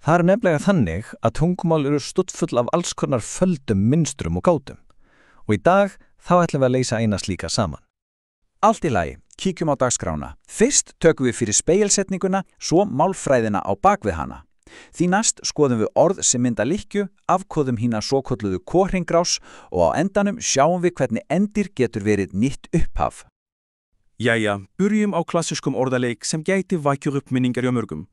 Það nefnilega þannig að tungumál eru stuttfull af alls konar földum, mynstrum og gátum. Og í dag þá ætlum við að leysa eina slíka saman. Allt í lagi, kíkjum á dagskrána. Fyrst tökum við fyrir spegilsetninguna, svo málfræðina á bakvið hana. Því næst skoðum við orð sem mynda lykkju, afkóðum hína svokölluðu kórhringrás og á endanum sjáum við hvernig endir getur verið nýtt upphaf. Jæja, byrjum á klassískum orðaleik sem gæti vakið upp minningar hjá mörgum.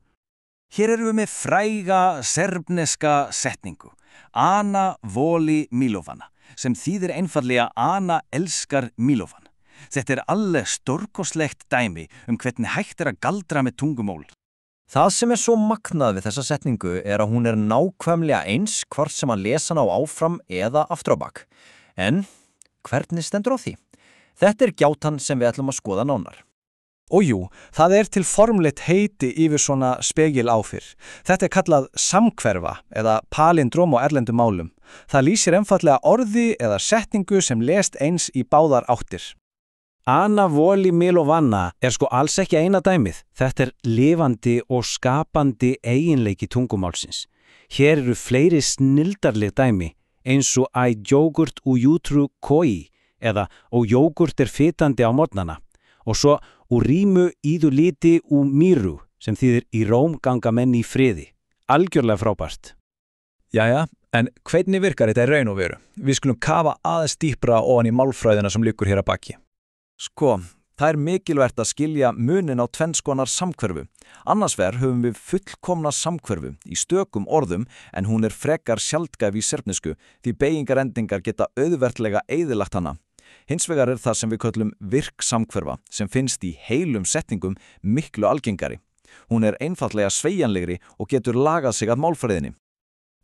Hér erum við með fræga serbneska setningu, Ana voli Milovana, sem þýðir einfaldlega Ana elskar Milovan. Þetta alveg stórkostlegt dæmi hvernig hægt að galdra með tungumál. Það sem svo magnað við þessa setningu að hún nákvæmlega eins hvort sem að lesa hana á áfram eða aftur á bak. En hvernig stendur á því? Þetta gjátan sem við ætlum að skoða nánar. Og jú, það til formleitt heiti yfir svona spegil áfyrr. Þetta kallað samhverfa eða palindróm á erlendum málum. Það lýsir einfaldlega orði eða setningu sem lest eins í báðar áttir. Ana voli Milovana sko alls ekki eina dæmið. Þetta lifandi og skapandi eiginleiki tungumálsins. Hér eru fleiri snildarleg dæmi eins og að jógurt ujutru koi eða og jógurt fitandi á morgnana og svo urimu íðu liti miru sem þýðir í róm ganga menn í friði. Algjörlega frábært. Jæja, en hvernig virkar þetta í raun og veru? Við skulum kafa aðeins dýpra ofan í málfræðina sem liggur hér að baki. Sko, það mikilvægt að skilja munin á tvenns konar samhverfu. Annars vegar höfum við fullkomna samhverfu í stökum orðum en hún frekar sjaldgæf í serbnesku því beygingarendingar geta auðveldlega eyðilagt hana. Hins vegar það sem við köllum virk samhverfa sem finnst í heilum setningum miklu algengari. Hún einfaldlega sveigjanlegri og getur lagað sig að málfræðinni.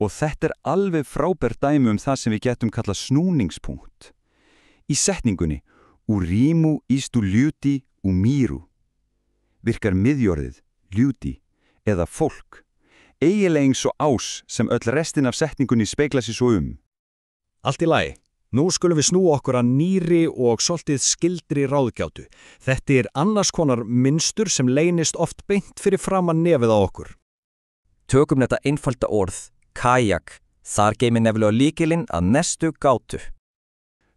Og þetta alveg frábært dæmi það sem við getum kallað snúningspunkt. Í setningunni Urimu ístu ljuti miru virkar miðjorðið, ljuti eða fólk, eiginlega eins og ás sem öll restin af setningunni spegla sig svo Allt í lagi. Nú skulum við snúa okkur að nýri og svolítið skildri ráðgjátu. Þetta annars konar mynstur sem leynist oft beint fyrir framan nefið á okkur. Tökum þetta einfalda orð, kajak. Þar geymir nefnilega lykilinn að næstu gátu.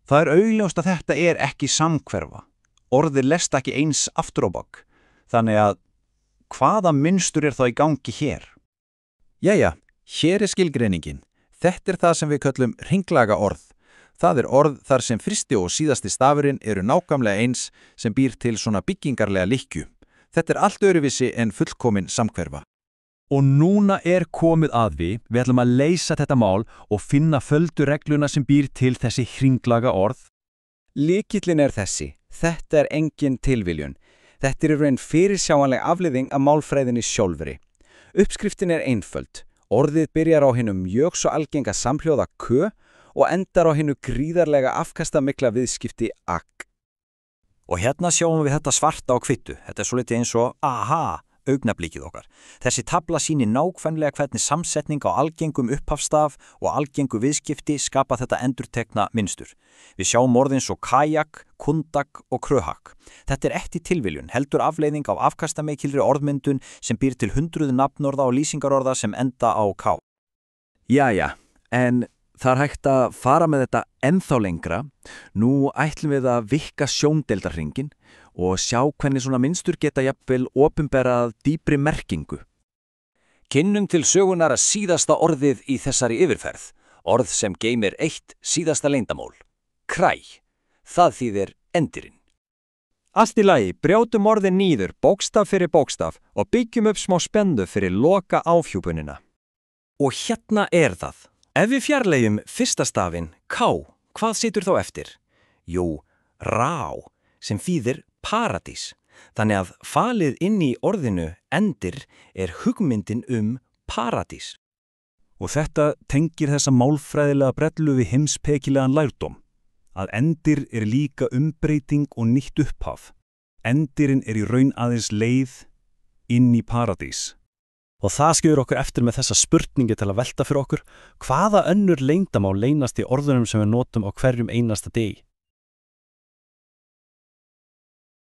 Það augljóst að þetta ekki samhverfa. Orðið lest ekki eins aftur á bak. Þannig að hvaða mynstur þá í gangi hér? Jæja, hér skilgreiningin. Þetta það sem við köllum hringlaga orð. Það orð þar sem fyrsti og síðasti stafurinn nákvæmlega eins sem býr til svona byggingarlega lykkju. Þetta allt öðruvísi en fullkomin samhverfa. Og núna komið að við ætlum að leysa þetta mál og finna földuregluna sem býr til þessi hringlaga orð. Lykillinn þessi. Þetta engin tilviljun. Þetta í raun fyrirsjáanleg afleiðing af málfræðinni sjálfri. Uppskriftin einföld. Orðið byrjar á hinu mjög svo algenga samhljóða k og endar á hinu gríðarlega afkastamikla viðskipti ak. Og hérna sjáum við þetta svarta á hvítu. Þetta svolítið eins og aha. Augnablíkið okkar. Þessi tabla sýnir nákvæmlega hvernig samsetning á algengum upphafstaf og algengu viðskipti skapa þetta endurtekna mynstur. Við sjáum orðin svo kajak, kundak og kröhak. Þetta ekki tilviljun, heldur afleiðing af afkastamikilri orðmyndun sem býr til hundruð nafnorða og lýsingarorða sem enda á k. Jæja, en það hægt að fara með þetta ennþá lengra. Nú ætlum við að vikka sjóndeildarhringinn og sjá hvernig svona mynstur geta jafnvel opinberað dýpri merkingu. Kynnum til sögunar að síðasta orðið í þessari yfirferð, orð sem geymir eitt síðasta leyndamál. Kræ, það þýðir endirinn. Allt í lagi, brjótum orðin nýður, bókstaf fyrir bókstaf og byggjum upp smá spennu fyrir loka áfjúpunina. Og hérna það. Ef við fjarlægjum fyrsta stafinn, K, hvað situr þá eftir? Jú, rá, sem þýðir paradís. Þannig að falið inn í orðinu endir hugmyndin paradís. Og þetta tengir þessa málfræðilega brellu við heimspekilegan lærdóm. Að endir líka umbreyting og nýtt upphaf. Endirinn í raun aðeins leið inn í paradís. Og það skilur okkur eftir með þessa spurningi til að velta fyrir okkur, hvaða önnur leyndamál leynast í orðunum sem við notum á hverjum einasta degi?